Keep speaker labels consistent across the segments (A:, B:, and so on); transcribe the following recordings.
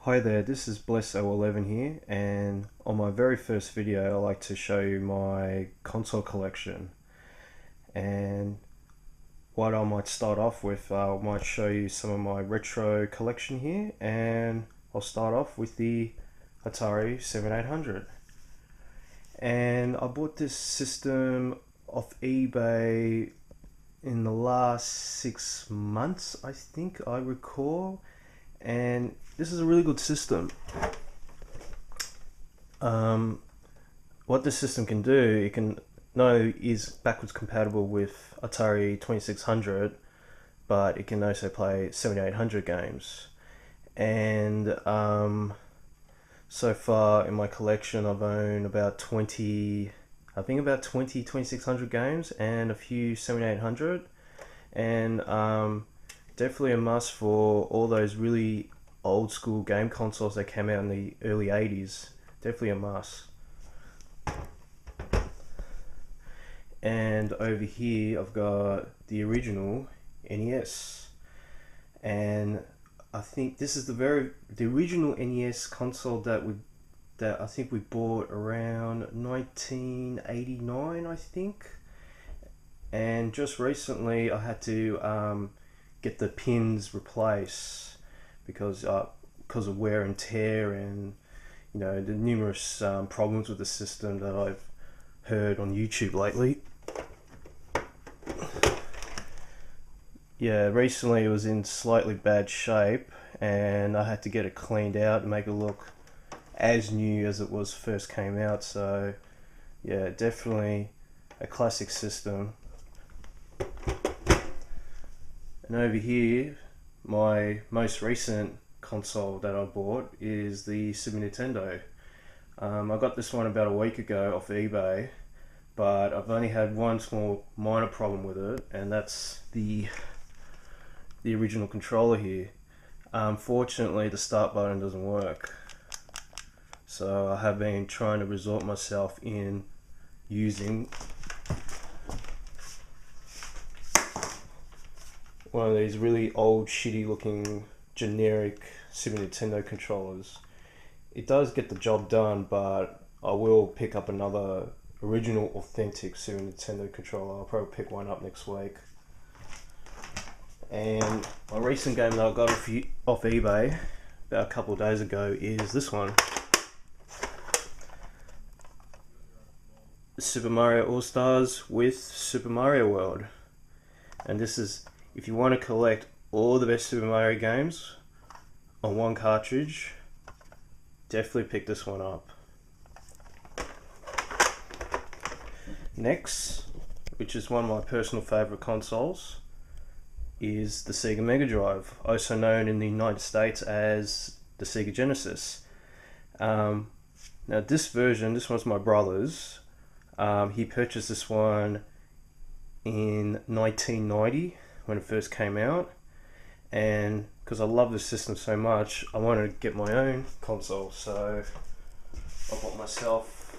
A: Hi there, this is Bless011 here, and on my very first video I like to show you my console collection. And what I might start off with, I might show you some of my retro collection here, and I'll start off with the Atari 7800. And I bought this system off eBay in the last 6 months, I think I recall. And this is a really good system. What this system can do, it can not only is backwards compatible with Atari 2600, but it can also play 7800 games. And so far in my collection I've owned about 2600 games and a few 7800, and definitely a must for all those really old school game consoles that came out in the early 80s. Definitely a must. And over here I've got the original NES, and I think this is the original NES console that I think we bought around 1989, I think. And just recently I had to get the pins replaced because of wear and tear, and the numerous problems with the system that I've heard on YouTube lately. Yeah, recently it was in slightly bad shape, and I had to get it cleaned out and make it look as new as it was first came out. So yeah, definitely a classic system. And over here, my most recent console that I bought is the Super Nintendo. I got this one about a week ago off eBay, but I've only had one small minor problem with it, and that's the original controller here. Unfortunately, the start button doesn't work, so I have been trying to resort myself in using one of these really old, shitty looking generic Super Nintendo controllers. It does get the job done, but I will pick up another original authentic Super Nintendo controller. I'll probably pick one up next week. And my recent game that I got off eBay about a couple of days ago is this one. Super Mario All-Stars with Super Mario World. And this is, if you want to collect all the best Super Mario games on one cartridge, definitely pick this one up. Next, which is one of my personal favorite consoles, is the Sega Mega Drive, also known in the United States as the Sega Genesis. Now this one's my brother's. He purchased this one in 1990 when it first came out, and because I love the system so much, I wanted to get my own console, so I bought myself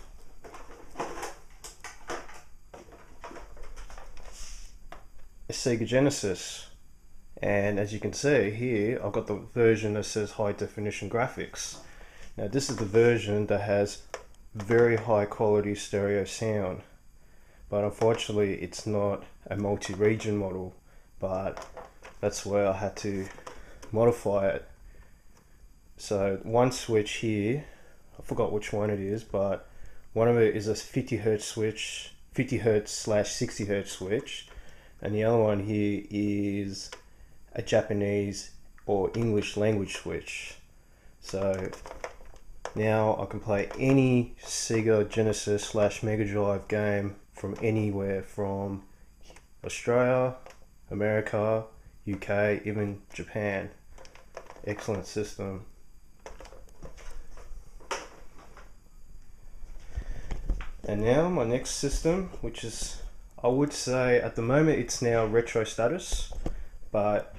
A: a Sega Genesis. And as you can see here, I've got the version that says high definition graphics. Now this is the version that has very high quality stereo sound, but unfortunately it's not a multi-region model, but that's where I had to modify it. So one switch here, I forgot which one it is, but one of it is a 50 Hz switch, 50 Hz/60 Hz switch, and the other one here is a Japanese or English language switch. So now I can play any Sega Genesis/Mega Drive game from anywhere, from Australia, America, UK, even Japan. Excellent system. And now my next system, which is, I would say at the moment it's now retro status, but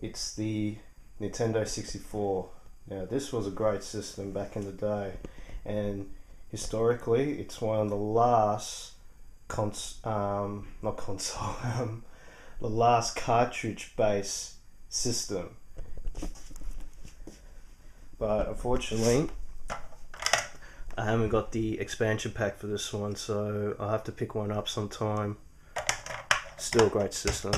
A: it's the Nintendo 64. Now this was a great system back in the day, and historically it's one of the last the last cartridge based system. but unfortunately I haven't got the expansion pack for this one, so I'll have to pick one up sometime. Still a great system.